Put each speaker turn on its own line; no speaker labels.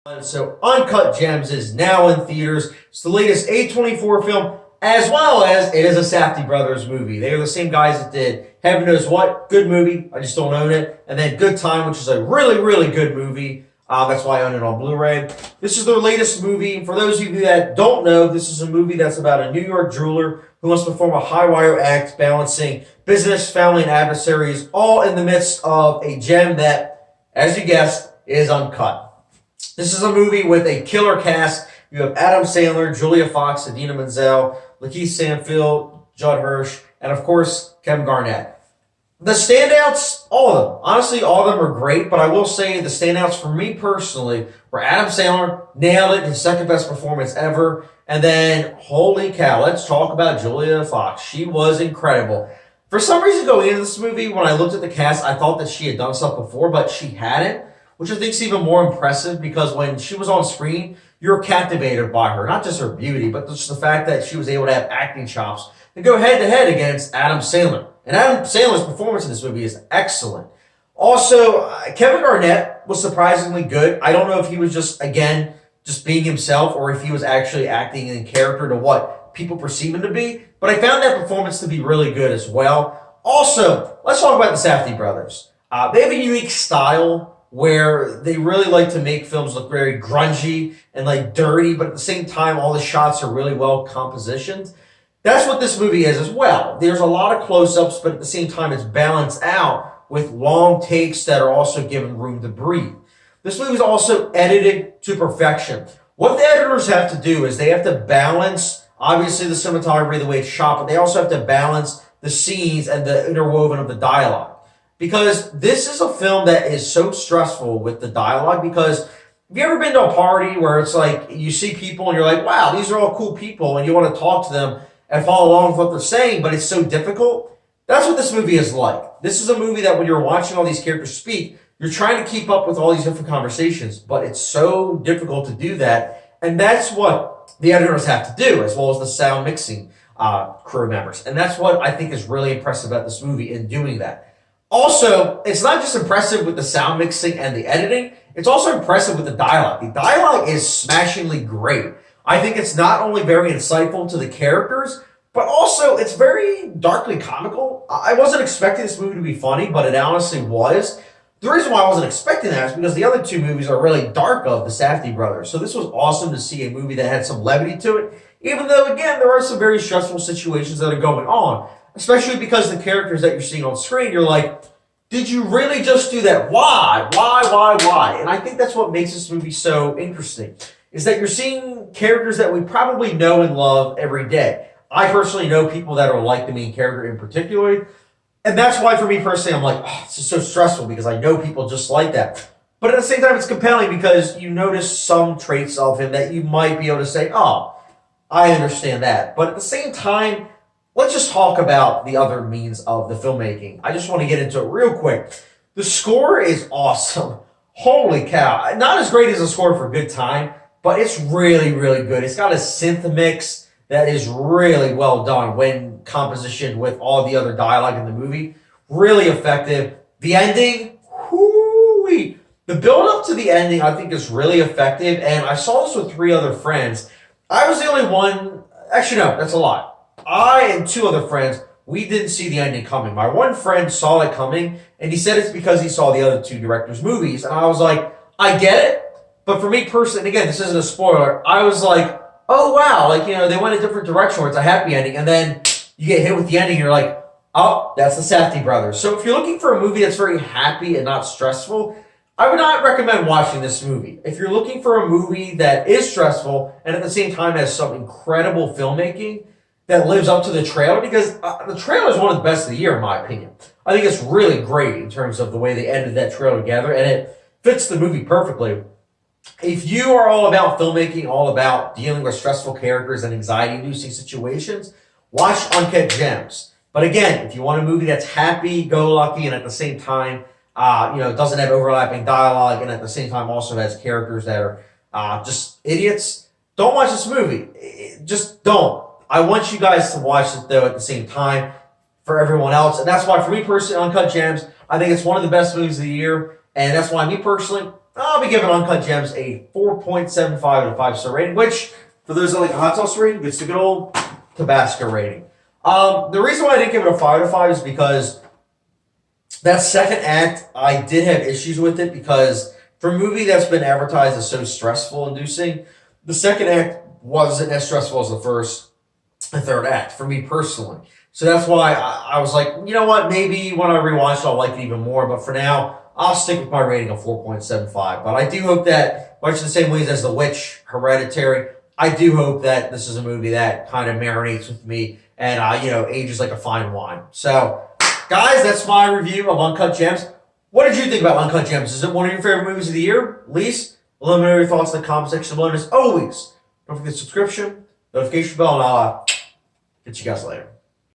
So Uncut Gems is now in theaters. It's the latest A24 film, as well as it is a Safdie Brothers movie. They are the same guys that did Heaven Knows What, good movie, I just don't own it. And then Good Time, which is a really, really good movie. That's why I own it on Blu-ray. This is their latest movie. For those of you that don't know, this is a movie that's about a New York jeweler who must perform a high-wire act balancing business, family, and adversaries, all in the midst of a gem that, as you guessed, is uncut. This is a movie with a killer cast. You have Adam Sandler, Julia Fox, Idina Menzel, Lakeith Stanfield, Judd Hirsch, and of course, Kevin Garnett. The standouts, all of them. Honestly, all of them are great, but I will say the standouts for me personally were Adam Sandler, nailed it, his second best performance ever. And then, holy cow, let's talk about Julia Fox. She was incredible. For some reason going into this movie, when I looked at the cast, I thought that she had done stuff before, but she hadn't, which I think is even more impressive because when she was on screen, you're captivated by her. Not just her beauty, but just the fact that she was able to have acting chops and go head-to-head against Adam Sandler. And Adam Sandler's performance in this movie is excellent. Also, Kevin Garnett was surprisingly good. I don't know if he was just being himself or if he was actually acting in character to what people perceive him to be. But I found that performance to be really good as well. Also, let's talk about the Safdie brothers. They have a unique style where they really like to make films look very grungy and like dirty, but at the same time, all the shots are really well compositioned. That's what this movie is as well. There's a lot of close-ups, but at the same time, it's balanced out with long takes that are also given room to breathe. This movie is also edited to perfection. What the editors have to do is they have to balance, obviously, the cinematography, the way it's shot, but they also have to balance the scenes and the interwoven of the dialogue. Because this is a film that is so stressful with the dialogue because have you ever been to a party where it's like you see people and you're like, wow, these are all cool people, and you want to talk to them and follow along with what they're saying, but it's so difficult? That's what this movie is like. This is a movie that when you're watching all these characters speak, you're trying to keep up with all these different conversations, but it's so difficult to do that, and that's what the editors have to do, as well as the sound mixing crew members. And that's what I think is really impressive about this movie in doing that. Also, it's not just impressive with the sound mixing and the editing, it's also impressive with the dialogue. The dialogue is smashingly great. I think it's not only very insightful to the characters, but also it's very darkly comical. I wasn't expecting this movie to be funny, but it honestly was. The reason why I wasn't expecting that is because the other two movies are really dark of the Safdie brothers. So this was awesome to see a movie that had some levity to it, even though, again, there are some very stressful situations that are going on, especially because the characters that you're seeing on screen, you're like, did you really just do that? Why? Why? And I think that's what makes this movie so interesting, is that you're seeing characters that we probably know and love every day. I personally know people that are like the main character in particular, and that's why for me personally, I'm like, oh, this is so stressful because I know people just like that. But at the same time, it's compelling because you notice some traits of him that you might be able to say, oh, I understand that. But at the same time, let's just talk about the other means of the filmmaking. I just want to get into it real quick. The score is awesome. Holy cow. Not as great as the score for Good Time, but it's really, really good. It's got a synth mix that is really well done when compositioned with all the other dialogue in the movie. Really effective. The ending, whoo-wee. The build-up to the ending, I think, is really effective, and I saw this with 3 other friends. I was the only one, actually no, that's a lie. I and 2 other friends, we didn't see the ending coming. My one friend saw it coming, and he said it's because he saw the other 2 directors' movies, and I was like, I get it. But for me personally, and again, this isn't a spoiler, I was like, oh wow, like, you know, they went a different direction where it's a happy ending, and then you get hit with the ending and you're like, oh, that's the Safdie brothers. So if you're looking for a movie that's very happy and not stressful, I would not recommend watching this movie. If you're looking for a movie that is stressful and at the same time has some incredible filmmaking that lives up to the trailer, because the trailer is one of the best of the year in my opinion. I think it's really great in terms of the way they edited that trailer together, and it fits the movie perfectly. If you are all about filmmaking, all about dealing with stressful characters and anxiety-inducing situations, watch Uncut Gems. But again, if you want a movie that's happy-go-lucky and at the same time, doesn't have overlapping dialogue and at the same time also has characters that are just idiots, don't watch this movie. Just don't. I want you guys to watch it, though, at the same time for everyone else. And that's why, for me personally, Uncut Gems, I think it's one of the best movies of the year. And that's why, me personally, I'll be giving Uncut Gems a 4.75 out of 5-star rating, which, for those that like a hot sauce rating, it's the good old Tabasco rating. The reason why I didn't give it a 5 out of 5 is because that second act, I did have issues with it because for a movie that's been advertised as so stressful inducing, the second act wasn't as stressful as the first and third act for me personally. So that's why I was like, you know what, maybe when I rewatch it, I'll like it even more. But for now, I'll stick with my rating of 4.75. But I do hope that, much the same ways as The Witch, Hereditary, I do hope that this is a movie that kind of marinates with me and, ages like a fine wine. So, guys, that's my review of Uncut Gems. What did you think about Uncut Gems? Is it one of your favorite movies of the year? Least? Let me know your thoughts in the comment section below. And as always, don't forget the subscription, notification bell, and I'll catch you guys later.